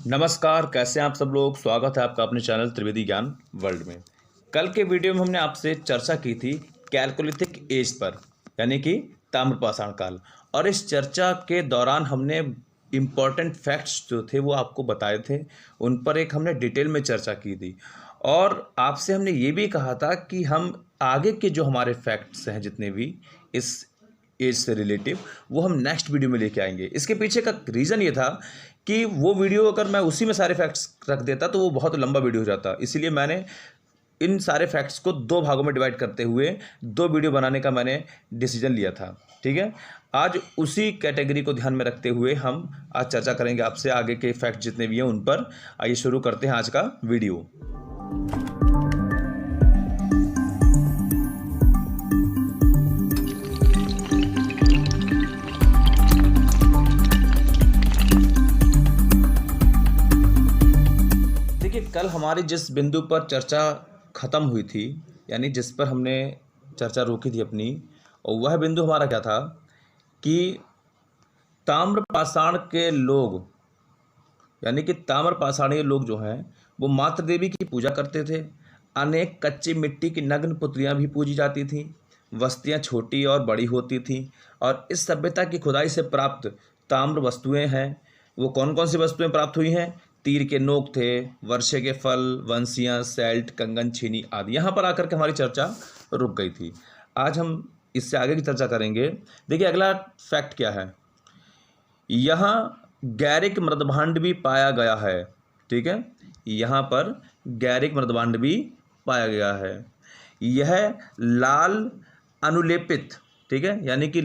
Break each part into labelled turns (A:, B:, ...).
A: नमस्कार, कैसे हैं आप सब लोग। स्वागत है आपका अपने चैनल त्रिवेदी ज्ञान वर्ल्ड में। कल के वीडियो में हमने आपसे चर्चा की थी कैलकोलिथिक एज पर, यानी कि ताम्रपाषाण काल। और इस चर्चा के दौरान हमने इम्पॉर्टेंट फैक्ट्स जो थे वो आपको बताए थे, उन पर एक हमने डिटेल में चर्चा की थी। और आपसे हमने ये भी कहा था कि हम आगे के जो हमारे फैक्ट्स हैं जितने भी इस एज से रिलेटिव, वो हम नेक्स्ट वीडियो में लेके आएंगे। इसके पीछे का रीज़न ये था कि वो वीडियो अगर मैं उसी में सारे फैक्ट्स रख देता तो वो बहुत लंबा वीडियो हो जाता, इसीलिए मैंने इन सारे फैक्ट्स को 2 भागों में डिवाइड करते हुए 2 वीडियो बनाने का मैंने डिसीजन लिया था। ठीक है, आज उसी कैटेगरी को ध्यान में रखते हुए हम आज चर्चा करेंगे आपसे आगे के फैक्ट जितने भी हैं उन पर। आइए शुरू करते हैं आज का वीडियो। कल हमारी जिस बिंदु पर चर्चा ख़त्म हुई थी, यानी जिस पर हमने चर्चा रोकी थी अपनी, और वह बिंदु हमारा क्या था कि ताम्रपाषाण के लोग, यानी कि ताम्रपाषाणीय लोग जो हैं वो मातृ देवी की पूजा करते थे। अनेक कच्ची मिट्टी की नग्न पुतलियां भी पूजी जाती थीं। बस्तियां छोटी और बड़ी होती थीं। और इस सभ्यता की खुदाई से प्राप्त ताम्र वस्तुएं हैं, वो कौन कौन सी वस्तुएं प्राप्त हुई हैं? तीर के नोक थे, वर्षे के फल, वंशियाँ, सेल्ट, कंगन, छीनी आदि। यहाँ पर आकर के हमारी चर्चा रुक गई थी। आज हम इससे आगे की चर्चा करेंगे। देखिए अगला फैक्ट क्या है, यहाँ गैरिक मृदभांड भी पाया गया है। ठीक है, यहाँ पर गैरिक मृदभांड भी पाया गया है। यह लाल अनुलेपित, ठीक है, यानी कि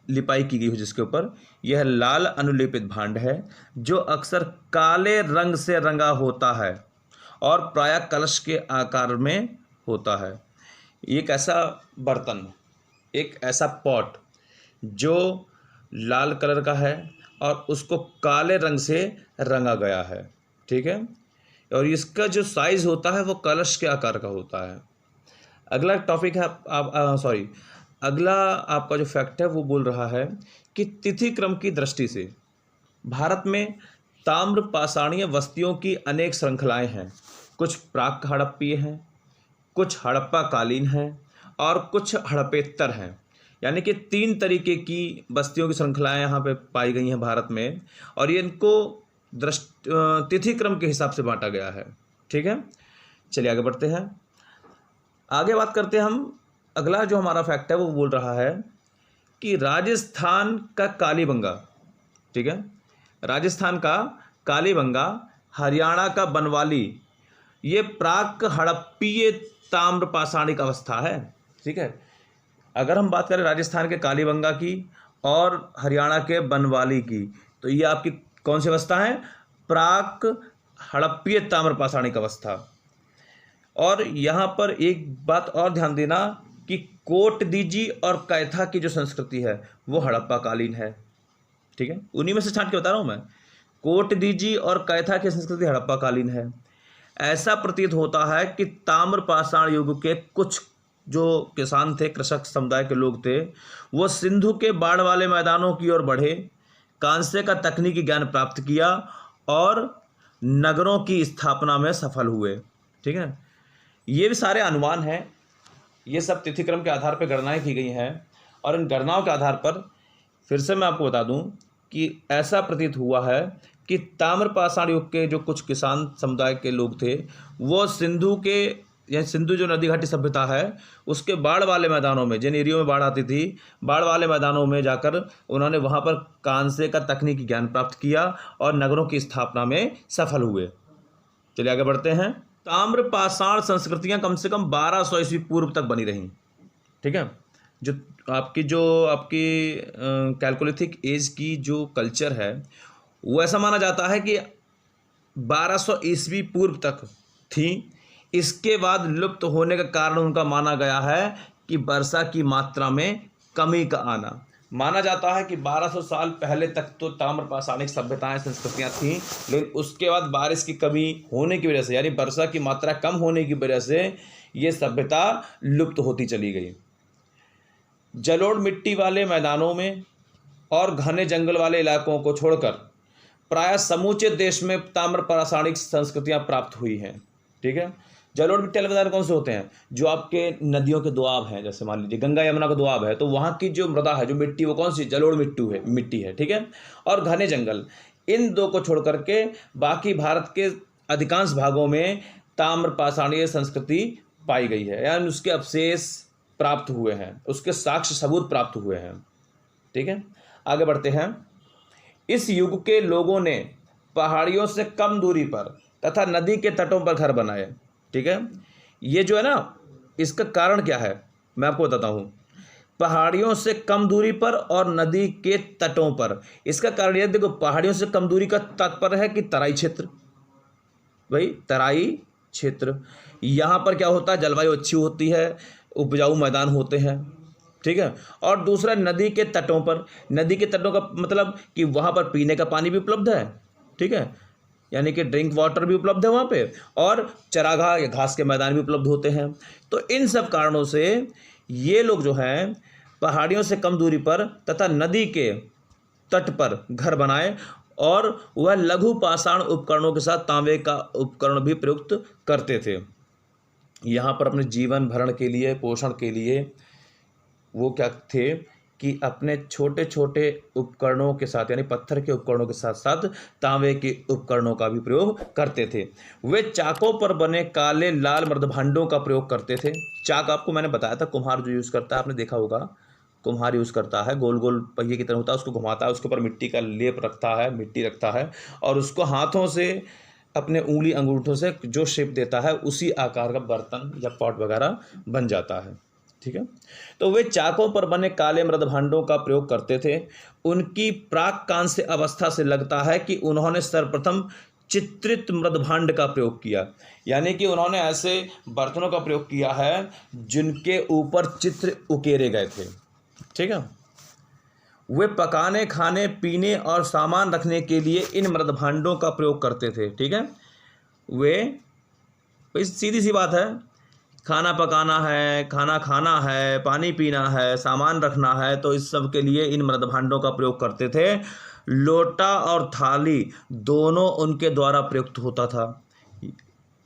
A: लिपाई की गई हो जिसके ऊपर, यह लाल अनुलेपित भांड है जो अक्सर काले रंग से रंगा होता है और प्रायः कलश के आकार में होता है। एक ऐसा बर्तन, एक ऐसा पॉट जो लाल कलर का है और उसको काले रंग से रंगा गया है। ठीक है, और इसका जो साइज होता है वो कलश के आकार का होता है। अगला टॉपिक है अगला आपका जो फैक्ट है वो बोल रहा है कि तिथि क्रम की दृष्टि से भारत में ताम्रपाषाणीय वस्तुओं की अनेक श्रृंखलाएं हैं। कुछ प्राक हड़प्पीय हैं, कुछ हड़प्पा कालीन हैं और कुछ हड़प्पेत्तर हैं। यानी कि 3 तरीके की बस्तियों की श्रृंखलाएं यहाँ पे पाई गई हैं भारत में, और ये इनको तिथि क्रम के हिसाब से बांटा गया है। ठीक है, चलिए आगे बढ़ते हैं। आगे बात करते हैं हम। अगला जो हमारा फैक्ट है वो बोल रहा है कि राजस्थान का कालीबंगा, ठीक है, राजस्थान का कालीबंगा, हरियाणा का बनवाली, ये प्राक हड़प्पीय ताम्रपाषाणिक अवस्था है। ठीक है, अगर हम बात करें राजस्थान के कालीबंगा की और हरियाणा के बनवाली की, तो ये आपकी कौन सी अवस्था है? प्राक हड़प्पीय ताम्रपाषाणिक अवस्था। और यहाँ पर एक बात और ध्यान देना कि कोटदीजी और कैथा की जो संस्कृति है वो हड़प्पा कालीन है। ठीक है, उन्हीं में से छांट के बता रहा हूँ मैं। कोटदीजी और कैथा की संस्कृति हड़प्पा कालीन है। ऐसा प्रतीत होता है कि ताम्रपाषाण युग के कुछ जो किसान थे, कृषक समुदाय के लोग थे, वो सिंधु के बाढ़ वाले मैदानों की ओर बढ़े, कांस्य का तकनीकी ज्ञान प्राप्त किया और नगरों की स्थापना में सफल हुए। ठीक है, ये भी सारे अनुमान हैं, ये सब तिथिक्रम के आधार पर गणनाएं की गई हैं। और इन गणनाओं के आधार पर फिर से मैं आपको बता दूं कि ऐसा प्रतीत हुआ है कि ताम्रपाषाण युग के जो कुछ किसान समुदाय के लोग थे वो सिंधु जो नदी घाटी सभ्यता है उसके बाढ़ वाले मैदानों में, जिन एरियो में बाढ़ आती थी, बाढ़ वाले मैदानों में जाकर उन्होंने वहाँ पर कांस्य का तकनीकी ज्ञान प्राप्त किया और नगरों की स्थापना में सफल हुए। चलिए आगे बढ़ते हैं। ताम्रपाषाण संस्कृतियां कम से कम 1200 ईस्वी पूर्व तक बनी रहीं। ठीक है, जो आपकी कैलकोलिथिक एज की जो कल्चर है वो ऐसा माना जाता है कि 1200 ईस्वी पूर्व तक थी। इसके बाद लुप्त होने का कारण उनका माना गया है कि वर्षा की मात्रा में कमी का आना। माना जाता है कि 1200 साल पहले तक तो ताम्रपाषाणिक सभ्यताएं, संस्कृतियां थीं, लेकिन उसके बाद बारिश की कमी होने की वजह से, यानी वर्षा की मात्रा कम होने की वजह से ये सभ्यता लुप्त होती चली गई। जलोढ़ मिट्टी वाले मैदानों में और घने जंगल वाले इलाकों को छोड़कर प्राय समूचे देश में ताम्र पाषाणिक संस्कृतियां प्राप्त हुई हैं। ठीक है। जलोढ़ मिट्टी अलग कौन से होते हैं? जो आपके नदियों के दोआब हैं, जैसे मान लीजिए गंगा यमुना का दोआब है, तो वहाँ की जो मृदा है, जो मिट्टी, वो कौन सी? जलोढ़ मिट्टी है। ठीक है। और घने जंगल, इन दो को छोड़ करके बाकी भारत के अधिकांश भागों में ताम्र पाषाणीय संस्कृति पाई गई है, यानी उसके अवशेष प्राप्त हुए हैं, उसके साक्ष्य सबूत प्राप्त हुए हैं। ठीक है। आगे बढ़ते हैं। इस युग के लोगों ने पहाड़ियों से कम दूरी पर तथा नदी के तटों पर घर बनाए। ठीक है। ये जो है ना, इसका कारण क्या है मैं आपको बताता हूँ। पहाड़ियों से कम दूरी पर और नदी के तटों पर, इसका कारण यह देखो, पहाड़ियों से कम दूरी का तात्पर्य है कि तराई क्षेत्र, भाई तराई क्षेत्र, यहाँ पर क्या होता है, जलवायु अच्छी होती है, उपजाऊ मैदान होते हैं। ठीक है। और दूसरा नदी के तटों पर, नदी के तटों का मतलब कि वहाँ पर पीने का पानी भी उपलब्ध है। ठीक है। यानी कि ड्रिंक वाटर भी उपलब्ध है वहाँ पे, और चरागाह या घास के मैदान भी उपलब्ध होते हैं। तो इन सब कारणों से ये लोग जो हैं पहाड़ियों से कम दूरी पर तथा नदी के तट पर घर बनाए, और वह लघु पाषाण उपकरणों के साथ तांबे का उपकरण भी प्रयुक्त करते थे। यहाँ पर अपने जीवन भरण के लिए, पोषण के लिए वो क्या थे कि अपने छोटे छोटे उपकरणों के साथ, यानी पत्थर के उपकरणों के साथ साथ तांबे के उपकरणों का भी प्रयोग करते थे। वे चाकों पर बने काले लाल मृदभांडों का प्रयोग करते थे। चाक आपको मैंने बताया था, कुम्हार जो यूज़ करता है, आपने देखा होगा, कुम्हार यूज़ करता है, गोल गोल पहिए की तरह होता है, उसको घुमाता है, उसके ऊपर मिट्टी का लेप रखता है, मिट्टी रखता है, और उसको हाथों से, अपने उंगली अंगूठों से जो शेप देता है, उसी आकार का बर्तन या पॉट वगैरह बन जाता है। ठीक है। तो वे चाकों पर बने काले मृदभांडों का प्रयोग करते थे। उनकी प्राक कांस्य अवस्था से लगता है कि उन्होंने सर्वप्रथम चित्रित मृदभांड का प्रयोग किया, यानी कि उन्होंने ऐसे बर्तनों का प्रयोग किया है जिनके ऊपर चित्र उकेरे गए थे। ठीक है। वे पकाने, खाने, पीने और सामान रखने के लिए इन मृदभांडों का प्रयोग करते थे। ठीक है। वे सीधी सी बात है, खाना पकाना है, खाना खाना है, पानी पीना है, सामान रखना है, तो इस सब के लिए इन मृदभांडों का प्रयोग करते थे। लोटा और थाली दोनों उनके द्वारा प्रयुक्त होता था।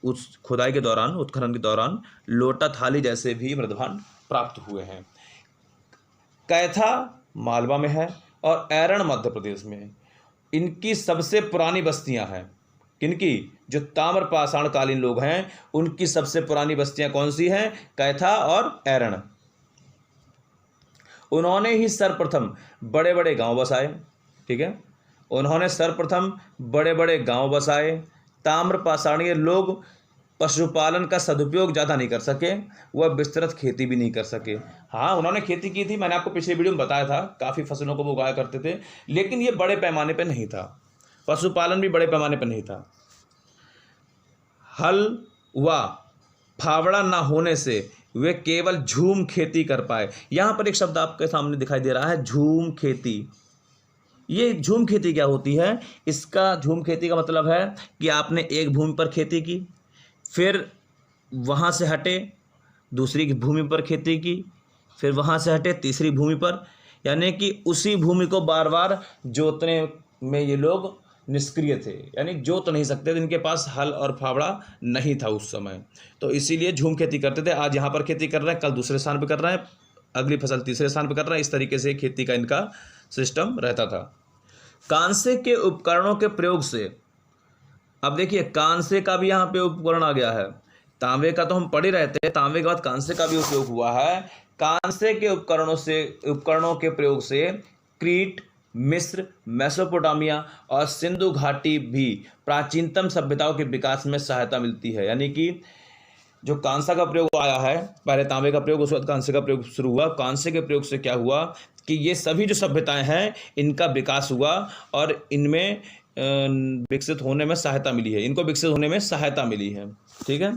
A: उस खुदाई के दौरान, उत्खनन के दौरान लोटा, थाली जैसे भी मृदभांड प्राप्त हुए हैं। कैथा मालवा में है और ऐरण मध्य प्रदेश में है। इनकी सबसे पुरानी बस्तियां हैं। किनकी? जो ताम्र पाषाण कालीन लोग हैं, उनकी सबसे पुरानी बस्तियां कौन सी हैं? कैथा और ऐरण। उन्होंने ही सर्वप्रथम बड़े बड़े गांव बसाए। ठीक है। उन्होंने सर्वप्रथम बड़े बड़े गांव बसाए। ताम्र पाषाणीय लोग पशुपालन का सदुपयोग ज़्यादा नहीं कर सके, वह विस्तृत खेती भी नहीं कर सके। हाँ, उन्होंने खेती की थी, मैंने आपको पिछले वीडियो में बताया था, काफ़ी फसलों को वो उगाया करते थे, लेकिन ये बड़े पैमाने पर नहीं था, पशुपालन भी बड़े पैमाने पर नहीं था। हल व फावड़ा ना होने से वे केवल झूम खेती कर पाए। यहाँ पर एक शब्द आपके सामने दिखाई दे रहा है, झूम खेती। ये झूम खेती क्या होती है? इसका झूम खेती का मतलब है कि आपने एक भूमि पर खेती की, फिर वहाँ से हटे दूसरी भूमि पर खेती की, फिर वहाँ से हटे तीसरी भूमि पर, यानी कि उसी भूमि को बार बार जोतने में ये लोग निष्क्रिय थे, यानी जोत नहीं सकते थे, इनके पास हल और फावड़ा नहीं था उस समय, तो इसीलिए झूम खेती करते थे। आज यहाँ पर खेती कर रहे हैं, कल दूसरे स्थान पर कर रहे हैं, अगली फसल तीसरे स्थान पर कर रहे हैं, इस तरीके से खेती का इनका सिस्टम रहता था। कांसे के उपकरणों के प्रयोग से, अब देखिए कांसे का भी यहाँ पे उपकरण आ गया है। तांबे का तो हम पढ़ ही रहे थे, तांबे के बाद कांसे का भी उपयोग हुआ है। कांसे के उपकरणों के प्रयोग से क्रीट, मिस्र, मेसोपोटामिया और सिंधु घाटी भी प्राचीनतम सभ्यताओं के विकास में सहायता मिलती है। यानी कि जो कांसा का प्रयोग आया है, पहले तांबे का प्रयोग, उसके बाद कांसे का प्रयोग शुरू हुआ। कांसे के प्रयोग से क्या हुआ कि ये सभी जो सभ्यताएं हैं इनका विकास हुआ और इनमें विकसित होने में सहायता मिली है, इनको विकसित होने में सहायता मिली है। ठीक है।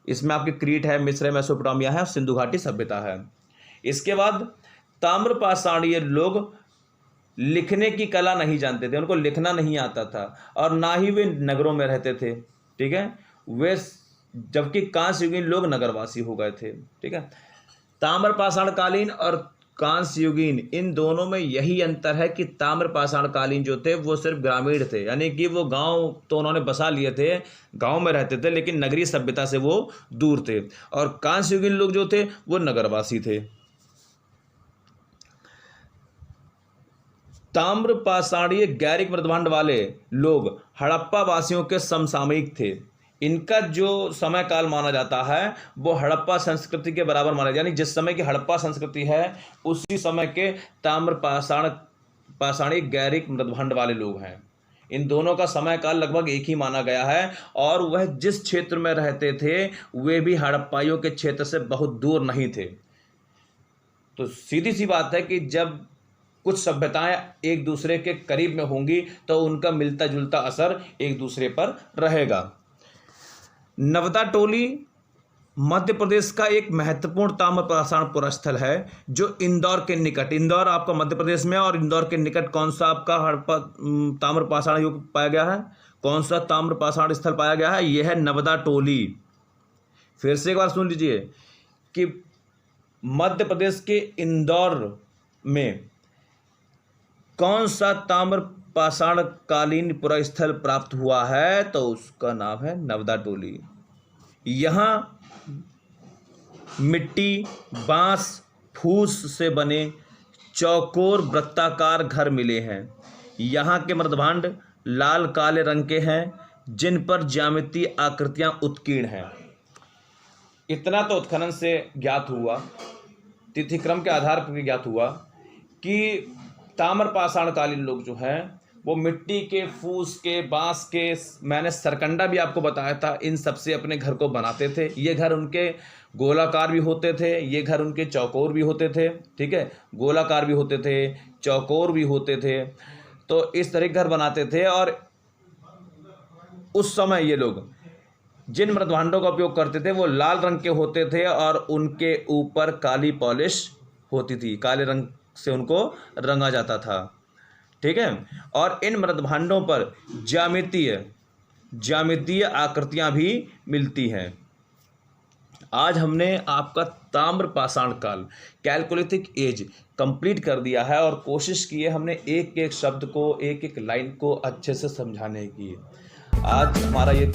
A: इसमें आपके क्रीट है, मिस्र है, मेसोपोटामिया है, सिंधु घाटी सभ्यता है। इसके बाद ताम्रपाषाणीय लोग लिखने की कला नहीं जानते थे, उनको लिखना नहीं आता था और ना ही वे नगरों में रहते थे। ठीक है। वे जबकि कांस्य युगीन लोग नगरवासी हो गए थे। ठीक है। ताम्रपाषाण कालीन और कांस्य युगीन, इन दोनों में यही अंतर है कि ताम्र पाषाण कालीन जो थे वो सिर्फ ग्रामीण थे, यानी कि वो गांव तो उन्होंने बसा लिए थे, गांव में रहते थे, लेकिन नगरीय सभ्यता से वो दूर थे। और कांस्य युगीन लोग जो थे वो नगरवासी थे। ताम्र पाषाणीय गैरिक मृदभांड वाले लोग हड़प्पा वासियों के समसामयिक थे। इनका जो समय काल माना जाता है वो हड़प्पा संस्कृति के बराबर माना, यानी जिस समय की हड़प्पा संस्कृति है उसी समय के ताम्र पाषाणी गैरिक मृदभांड वाले लोग हैं। इन दोनों का समय काल लगभग एक ही माना गया है, और वह जिस क्षेत्र में रहते थे वे भी हड़प्पाइयों के क्षेत्र से बहुत दूर नहीं थे। तो सीधी सी बात है कि जब कुछ सभ्यताएं एक दूसरे के करीब में होंगी तो उनका मिलता जुलता असर एक दूसरे पर रहेगा। नवदा टोली मध्य प्रदेश का एक महत्वपूर्ण ताम्र पाषाण पुरस्थल है जो इंदौर के निकट, इंदौर आपका मध्य प्रदेश में, और इंदौर के निकट कौन सा आपका हड़प्पा ताम्र पाषाण युग पाया गया है, कौन सा ताम्र पाषाण स्थल पाया गया है, यह है नवदा टोली। फिर से एक बार सुन लीजिए कि मध्य प्रदेश के इंदौर में कौन सा ताम्र पाषाण कालीन पुरस्थल प्राप्त हुआ है, तो उसका नाम है नवदा टोली। यहाँ मिट्टी, बांस, फूस से बने चौकोर वृत्ताकार घर मिले हैं। यहाँ के मृदभांड लाल काले रंग के हैं जिन पर ज्यामितीय आकृतियां उत्कीर्ण हैं। इतना तो उत्खनन से ज्ञात हुआ, तिथिक्रम के आधार पर ज्ञात हुआ कि ताम्र पाषाण कालीन लोग जो हैं वो मिट्टी के, फूस के, बांस के, मैंने सरकंडा भी आपको बताया था, इन सब से अपने घर को बनाते थे। ये घर उनके गोलाकार भी होते थे, ये घर उनके चौकोर भी होते थे, ठीक है, गोलाकार भी होते थे, चौकोर भी होते थे। तो इस तरह के घर बनाते थे। और उस समय ये लोग जिन मृदभांडों का उपयोग करते थे वो लाल रंग के होते थे और उनके ऊपर काली पॉलिश होती थी, काले रंग से उनको रंगा जाता था, ठीक है। और इन मृदभांडों पर ज्यामितीय आकृतियां भी मिलती हैं। आज हमने आपका ताम्र पाषाण काल, कैलकोलिथिक एज कंप्लीट कर दिया है, और कोशिश की है हमने एक एक शब्द को, एक एक लाइन को अच्छे से समझाने की। आज हमारा ये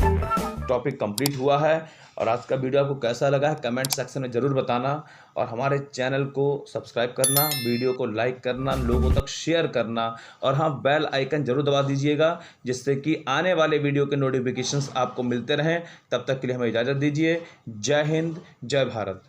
A: टॉपिक कंप्लीट हुआ है। और आज का वीडियो आपको कैसा लगा है कमेंट सेक्शन में ज़रूर बताना, और हमारे चैनल को सब्सक्राइब करना, वीडियो को लाइक करना, लोगों तक शेयर करना, और हाँ, बेल आइकन जरूर दबा दीजिएगा जिससे कि आने वाले वीडियो के नोटिफिकेशंस आपको मिलते रहें। तब तक के लिए हमें इजाज़त दीजिए। जय हिंद, जय भारत।